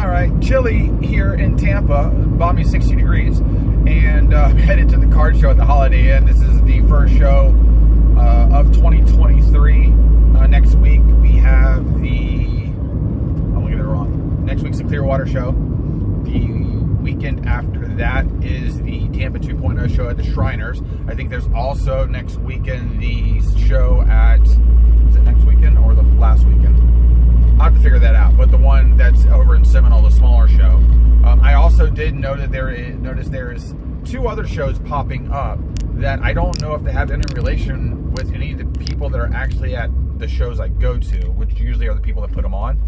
All right, chilly here in Tampa, balmy 60 degrees, and I'm headed to the card show at the Holiday Inn. This is the first show of 2023. Next week we have I'm gonna get it wrong. Next week's the Clearwater show. The weekend after that is the Tampa 2.0 show at the Shriners. I think there's also next weekend the show at, is it next weekend or the last weekend? I'll have to figure that out, but the one that's over in Seminole, the smaller show. I also did notice there is two other shows popping up that I don't know if they have any relation with any of the people that are actually at the shows I go to, which usually are the people that put them on.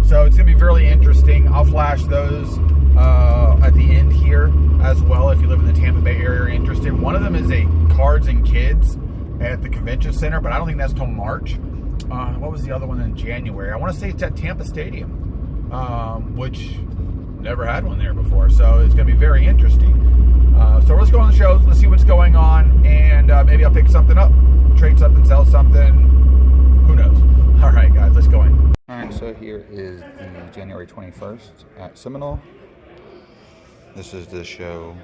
So it's going to be really interesting. I'll flash those at the end here as well if you live in the Tampa Bay area or are interested. One of them is a Cards and Kids at the Convention Center, but I don't think that's till March. What was the other one in January? I want to say it's at Tampa Stadium, which never had one there before. So it's going to be very interesting. So let's go on the shows. Let's see what's going on, and maybe I'll pick something up, trade something, sell something. Who knows? All right, guys, let's go in. All right, so here is the January 21st at Seminole. This is the show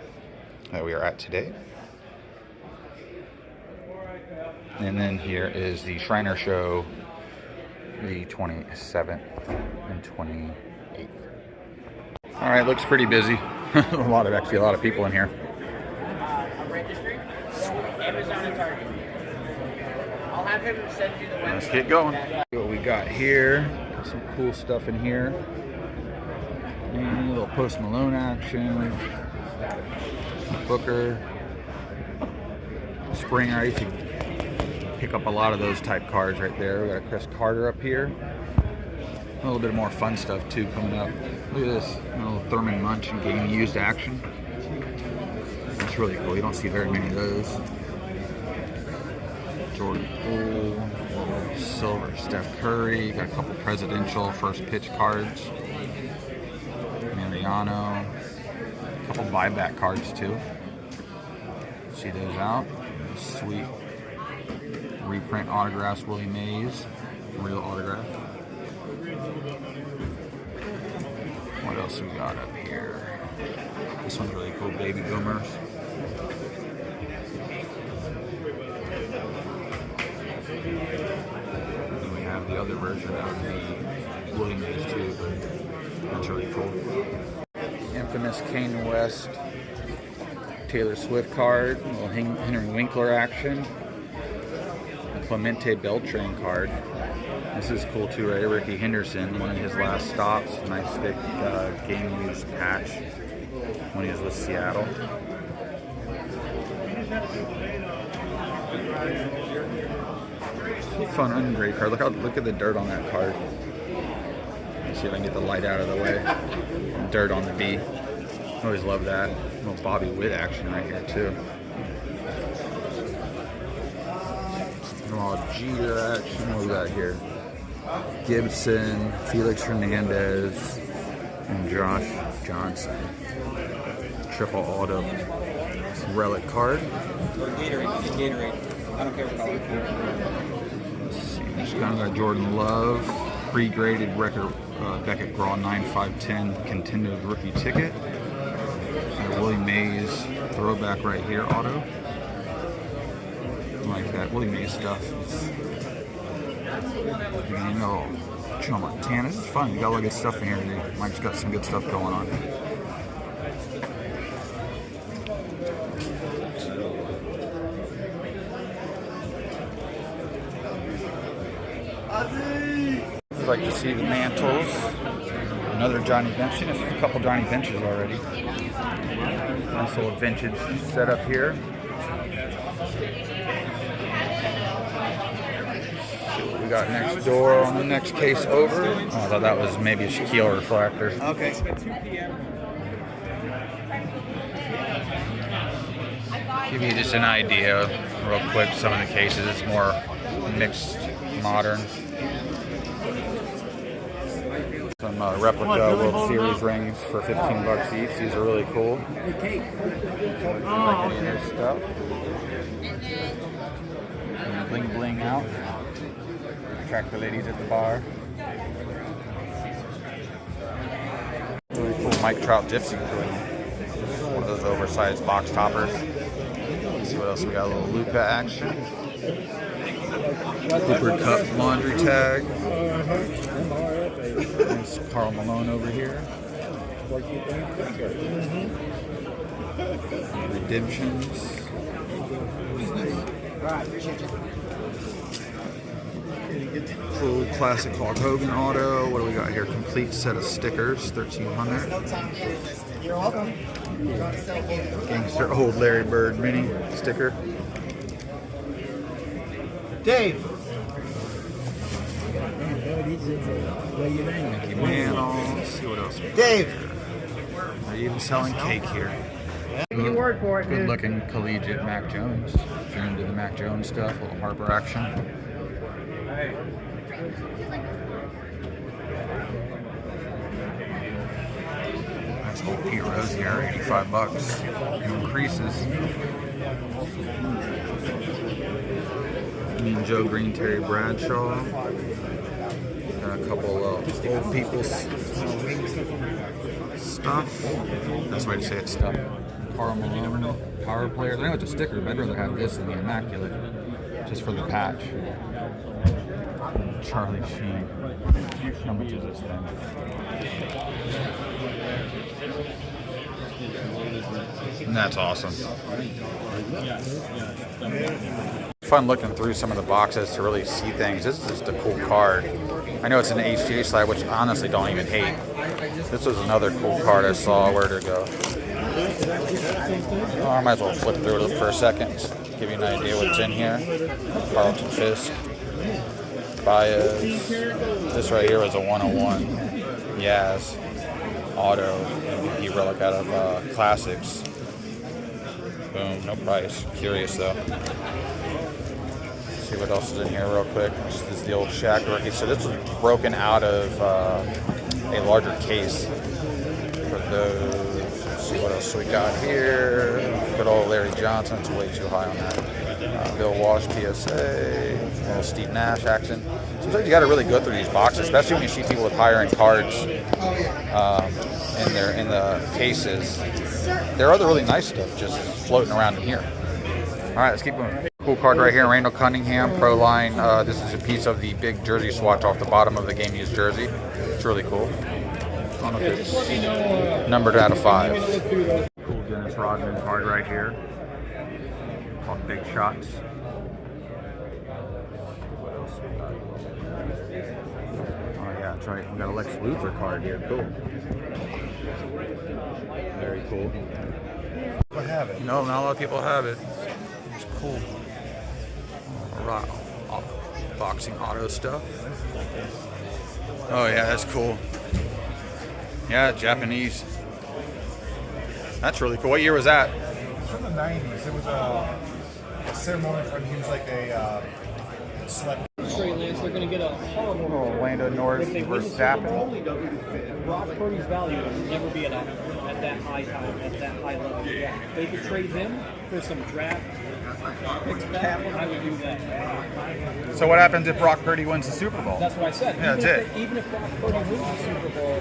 that we are at today. And then here is the Shriner show, the 27th and 28th. All right, looks pretty busy. a lot of people in here. Registry, Amazon and Target. I'll have him send you the website. Let's get going. See what we got here. Got some cool stuff in here. And a little Post Malone action. Booker. Springer. I used to pick up a lot of those type cards right there. We got a Chris Carter up here. A little bit more fun stuff too coming up. Look at this, a little Thurman Munch and game used action. That's really cool. You don't see very many of those. Jordan Poole, silver Steph Curry. Got a couple presidential first pitch cards. Mariano. A couple buyback cards too. See those out. Sweet. Reprint autographs, Willie Mays, real autograph. What else we got up here? This one's really cool, Baby Boomers. And we have the other version of the Willie Mays too, but that's really cool. Infamous Kanye West, Taylor Swift card, a little Henry Winkler action. Clemente Beltran card. This is cool too, right? Ricky Henderson, one of his last stops. Nice thick game used patch when he was with Seattle. Fun ungraded card. Look at the dirt on that card. Let's see if I can get the light out of the way. Dirt on the B. Always love that. A little Bobby Witt action right here too. Jeter action. What we got here? Gibson, Felix Hernandez, and Josh Johnson. Triple auto relic card. Gatorade. I don't care what color. Let's see. Just kind of got Jordan Love, pre-graded record Beckett Graw 9510 contended rookie ticket. Got Willie Mays throwback right here auto. Like that Willie Mays stuff. You know, Joe Montana. This is fun. You got a lot of good stuff in here today. Mike's got some good stuff going on. I'd like to see the mantles. Another Johnny Bench. A couple Johnny Benches already. Nice little vintage setup here. We got next door on the next case over. Oh, I thought that was maybe a Shaquille refractor. Okay. It's at 2 p.m. Give you just an idea real quick. Some of the cases, it's more mixed modern. Some replica World Series rings for $15 each. These are really cool. Like any of this stuff. And bling bling out. Attract the ladies at the bar. Mike Trout Gypsy doing one of those oversized box toppers. Let's see what else we got. A little Luca action. Cooper Cup laundry tag. There's Karl Malone over here. Redemptions. Cool classic Hulk Hogan auto. What do we got here? Complete set of stickers, 1300. You're welcome. Gangster old Larry Bird mini sticker. Dave. Mickey Mantle. Let's see what else. Dave. They're even selling cake here. Your word for it, Good dude. looking collegiate Mac Jones. If you're into the Mac Jones stuff, a little Harper action. Nice old Pete Rose here, $85. Increases. Me and Joe Green, Terry Bradshaw. Got a couple old people's stuff. That's the way to say it, stuff. Karl Malone, power players. I know it's a sticker, but I'd rather have this than the Immaculate, just for the patch. Charlie Sheen. How much is this thing? And that's awesome. Fun looking through some of the boxes to really see things. This is just a cool card. I know it's an HGA slide, which I honestly don't even hate. This was another cool card I saw. Where'd it go? Oh, I might as well flip through it for a second, just give you an idea what's in here. Carlton Fisk, Baez. This right here was a 101 Yaz auto MVP relic out of Classics. Boom, no price. Curious though. See what else is in here real quick. This is the old Shaq rookie. So this was broken out of a larger case for those. Let's see what else we got here. Good old Larry Johnson. It's way too high on that. Bill Walsh PSA. Little Steve Nash action. Seems like you got to really go through these boxes, especially when you see people with higher end cards in the cases. There are other really nice stuff just floating around in here. All right, let's keep moving. Cool card right here, Randall Cunningham, Pro Line. This is a piece of the big jersey swatch off the bottom of the game used jersey. It's really cool. I don't know if it's numbered out of 5. Cool Dennis Rodman card right here. Called Big Shots. What else we got? Oh yeah, that's right. We got a Lex Luthor card here. Cool. Very cool. I have it. No, not a lot of people have it. It's cool. Boxing auto stuff. Oh yeah, that's cool. Yeah, Japanese. That's really cool. What year was that? It's from the 90s. It was a ceremony for he was like a select. Trey Lance, they're going to get a horrible return. Orlando North If they win the versus Super Stappen. Bowl, Brock Purdy's value will never be at that high level. If they could trade him for some draft picks back, I would do that. So what happens if Brock Purdy wins the Super Bowl? That's what I said. Yeah, that's it. Even if Brock Purdy wins the Super Bowl,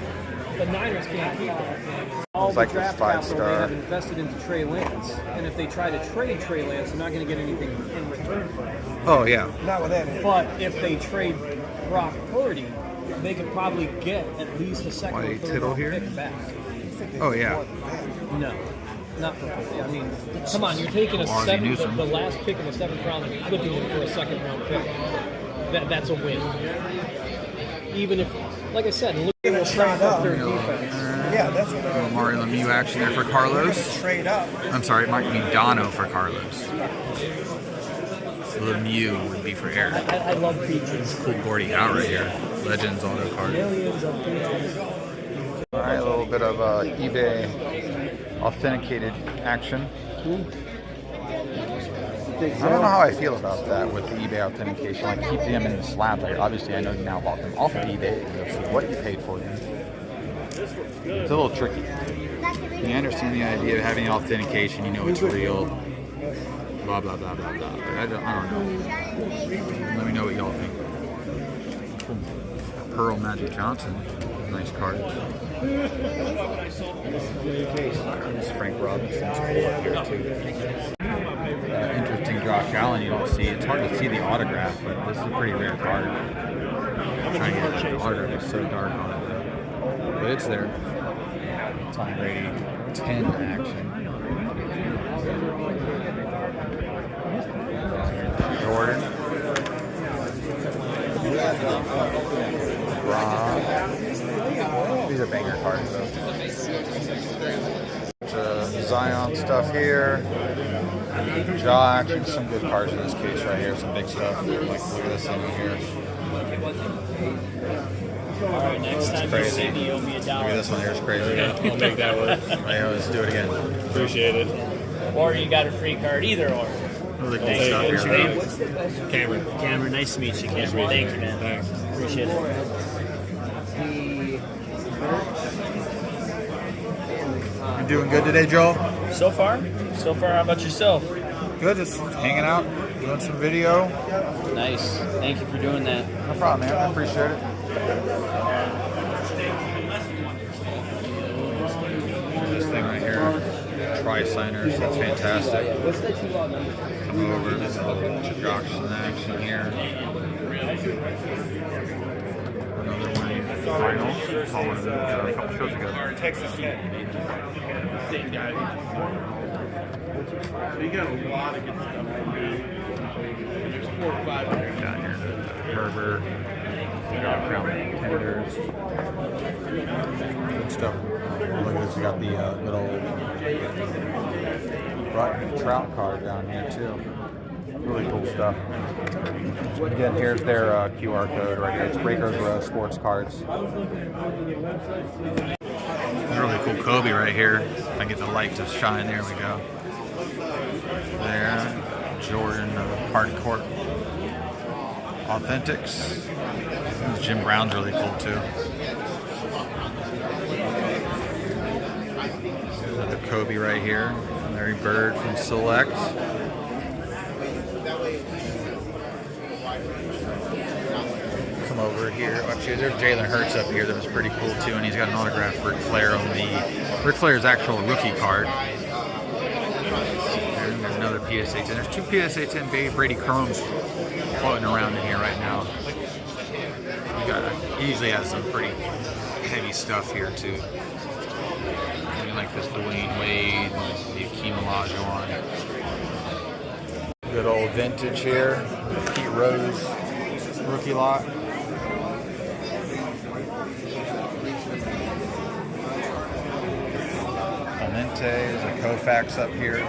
the Niners can't keep him. All It's the like this draft capital 5-star. they have invested into Trey Lance, and if they try to trade Trey Lance, they're not going to get anything in return for him. Oh yeah. Not with that. But if they trade Brock Purdy, they could probably get at least a second or White third Tittle round here? pick back. Oh yeah. No, not for Purdy. I mean, come on, you're taking a Ozzie seventh, Newsome. the last pick in the 7th round and flipping it for a second round pick. That's a win. Even if, like I said, look at the strength of their defense. Yeah, that's what they're Mario Lemieux action there for Carlos. trade up. I'm sorry, it might be Dono for Carlos. Lemieux would be for Eric. I love peaches. Cool Gordy out right here. Legends auto card. Millions of peaches. All right, a little bit of eBay authenticated action. I don't know how I feel about that with the eBay authentication. Like keep them in the slabs. Like obviously, I know you now bought them off of eBay. You'll see what you paid for them. It's a little tricky. You understand the idea of having authentication. You know it's real. Blah blah blah blah blah. But I don't know. Let me know what y'all think. Cool. Pearl Magic Johnson. Nice card. This is the new case. This Frank Robinson's cool here too. Interesting Josh Allen you don't see. It's hard to see the autograph, but this is a pretty rare card. I'm trying to get the autograph. It's so dark on it though. But it's there. Tom Brady 10 action. Jordan. Ron. These are banger cards though. Zion stuff here. Jaw action, some good cards in this case right here, some big stuff. Like look at this thing here. Alright, next time you see me, you owe me $1. Look at this one here, it's crazy. Yeah, I'll make that work. Yeah, let's do it again. Appreciate it. Or you got a free card, either or. Really cool Hey, stuff what's here. your name? Cameron. Cameron, nice to meet you, Cameron. Thank you, man. Thanks. Appreciate it. You doing good today, Joel? So far, how about yourself? Good, just hanging out, doing some video. Nice. Thank you for doing that. No problem, man. I appreciate it. This thing right here, tri-signers, that's fantastic. Come over, there's a bunch of jocks in action here. Another one, final. Saw one of them a couple shows ago. Texas Tech. Same guy. So you got a lot of good stuff. There's 4 or 5 there. Down here, Herbert, Crown Contenders. Good stuff. Look at this, we got the good old Trout card down here too. Really cool stuff. Again, here's their QR code right here. It's Breakers Row Sports Cards. Really cool Kobe right here. If I get the light to shine, there we go. There, Jordan Hardcourt Authentics. Jim Brown's really cool too. Another Kobe right here. Larry Bird from Select. Come over here. Actually, there's Jalen Hurts up here that was pretty cool too, and he's got an autograph for Ric Flair on the Ric Flair's actual rookie card. There's another PSA 10. There's 2 PSA 10 Brady Chromes floating around in here right now. He usually has some pretty heavy stuff here too. Like this Dwayne Wade, the Akeem Olajuwon. Good old vintage here. Pete Rose rookie lot. Clemente, there's a Koufax up here.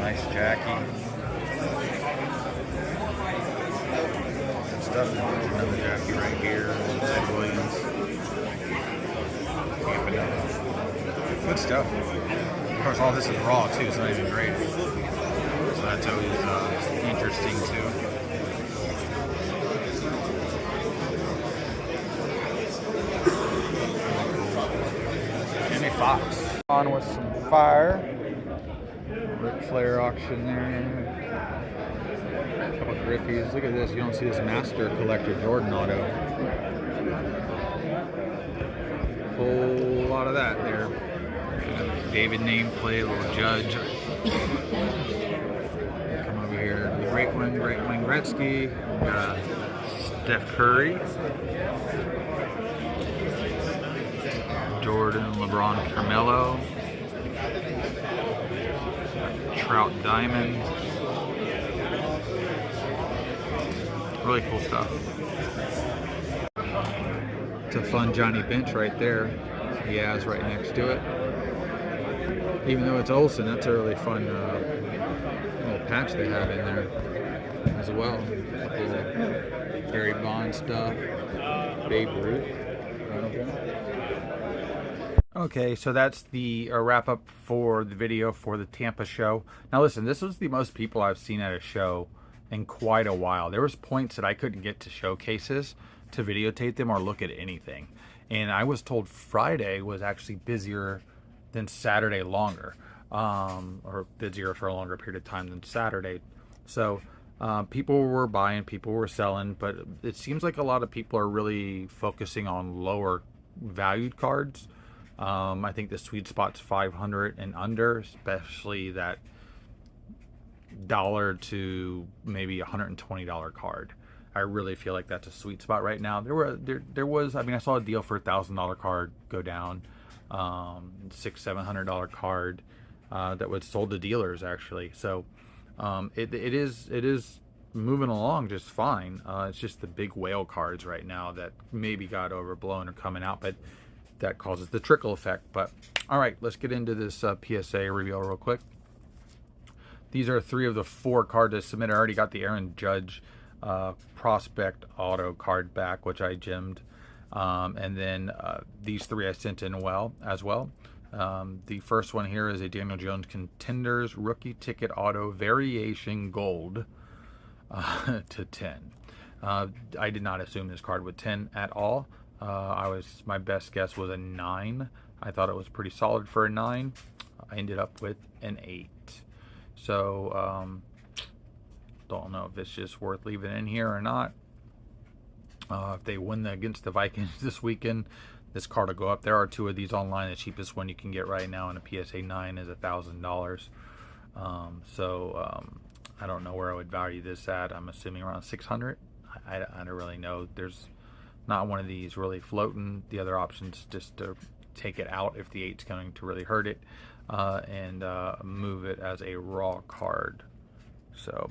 Nice Jackie. Good stuff. Another Jackie right here. Ted Williams. Good stuff. Of course, all this is raw too. It's not even graded. So that's always interesting too. Jimmy Fox on with some fire. Ric Flair auction there. A couple of Griffies. Look at this. You don't see this Master Collector Jordan auto. Whole lot of that there. David nameplate, a little Judge. Come over here. The Great Wing Gretzky. Steph Curry. Jordan, LeBron, Carmelo. Trout Diamond. Really cool stuff. It's a fun Johnny Bench right there. Yaz right next to it. Even though it's Olsen, that's a really fun little patch they have in there as well. Gary Bond stuff. Babe Ruth. Okay, so that's the wrap up for the video for the Tampa show. Now listen, this was the most people I've seen at a show in quite a while. There was points that I couldn't get to showcases to videotape them or look at anything. And I was told Friday was actually busier than Saturday longer, or busier for a longer period of time than Saturday. So people were buying, people were selling, but it seems like a lot of people are really focusing on lower valued cards. I think the sweet spot's 500 and under, especially that $1 to maybe $120 card. I really feel like that's a sweet spot right now. There was, I mean, I saw a deal for $1,000 card go down, $600-700 card that was sold to dealers actually. So it is moving along just fine. It's just the big whale cards right now that maybe got overblown or coming out, but that causes the trickle effect. But all right, let's get into this PSA reveal real quick. These are 3 of the 4 cards I submitted. I already got the Aaron Judge prospect auto card back, which I gemmed, and then these 3 I sent in as well. The first one here is a Daniel Jones Contenders rookie ticket auto variation gold to 10. I did not assume this card would 10 at all. My best guess was a 9. I thought it was pretty solid for a 9. I ended up with an 8. So don't know if it's just worth leaving in here or not. If they win against the Vikings this weekend, this card will go up. There are 2 of these online. The cheapest one you can get right now in a PSA 9 is $1,000. I don't know where I would value this at. I'm assuming around 600. I don't really know. There's not one of these really floating. The other option's just to take it out if the 8's going to really hurt it, and move it as a raw card. So,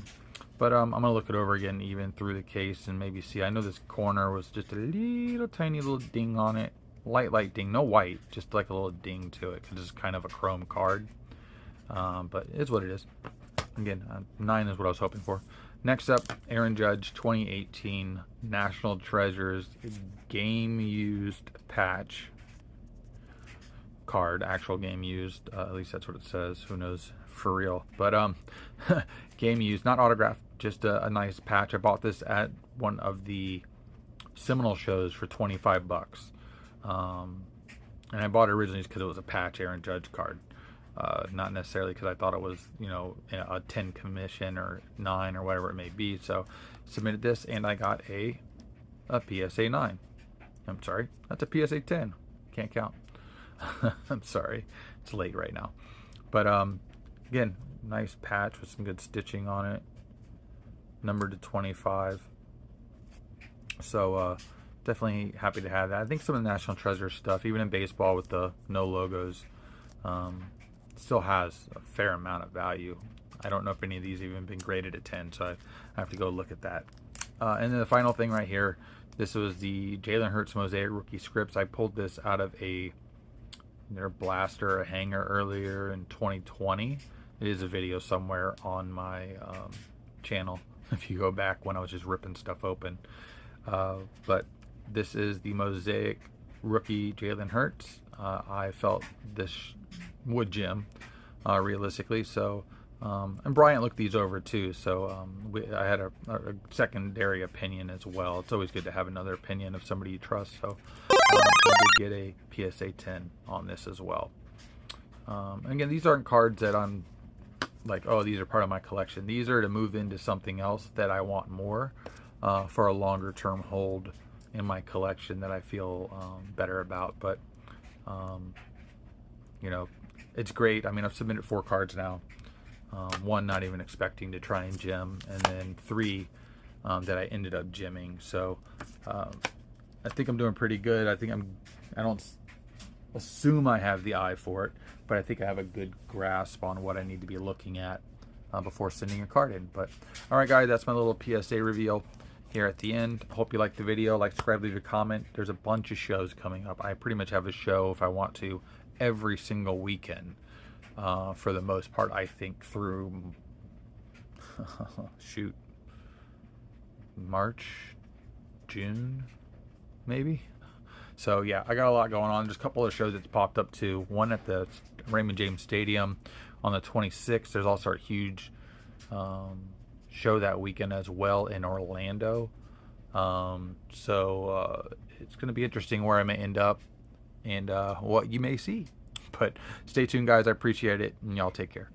but I'm gonna look it over again, even through the case, and maybe see. I know this corner was just a little tiny little ding on it, light ding, no white, just like a little ding to it, because it's kind of a chrome card. But it's what it is. Again, 9 is what I was hoping for. Next up, Aaron Judge 2018 National Treasures game used patch card. Actual game used, at least that's what it says. Who knows for real? But game used, not autographed, just a nice patch. I bought this at one of the Seminole shows for $25. And I bought it originally because it was a patch Aaron Judge card. Not necessarily because I thought it was, you know, a 10 commission or 9 or whatever it may be. So submitted this and I got a PSA 9. I'm sorry, that's a PSA 10. Can't count. I'm sorry, it's late right now. But again, nice patch with some good stitching on it. Numbered to 25. So definitely happy to have that. I think some of the National Treasure stuff, even in baseball with the no logos, still has a fair amount of value. I don't know if any of these have even been graded at 10, so I have to go look at that. And then the final thing right here, this was the Jalen Hurts Mosaic Rookie Scripts. I pulled this out of their blaster, a hanger earlier in 2020. It is a video somewhere on my channel if you go back when I was just ripping stuff open. But this is the Mosaic Rookie Jalen Hurts. I felt this would gem realistically, so and Bryant looked these over too, so I had a secondary opinion as well. It's always good to have another opinion of somebody you trust, so I did get a PSA 10 on this as well. Again, these aren't cards that I'm like, oh, these are part of my collection. These are to move into something else that I want more for a longer term hold in my collection that I feel better about. But you know, it's great. I mean, I've submitted 4 cards now. 1 not even expecting to try and gem, and then 3 that I ended up gemming. So I think I'm doing pretty good. I don't assume I have the eye for it, but I think I have a good grasp on what I need to be looking at before sending a card in. But all right, guys, that's my little PSA reveal here at the end. Hope you liked the video. Like, subscribe, leave a comment. There's a bunch of shows coming up. I pretty much have a show, if I want to, every single weekend for the most part, I think through shoot, March, June, maybe. So yeah, I got a lot going on. There's a couple of shows that's popped up too. One at the Raymond James Stadium on the 26th. There's also a huge show that weekend as well in Orlando. So it's going to be interesting where I may end up and what you may see. But stay tuned, guys. I appreciate it, and y'all take care.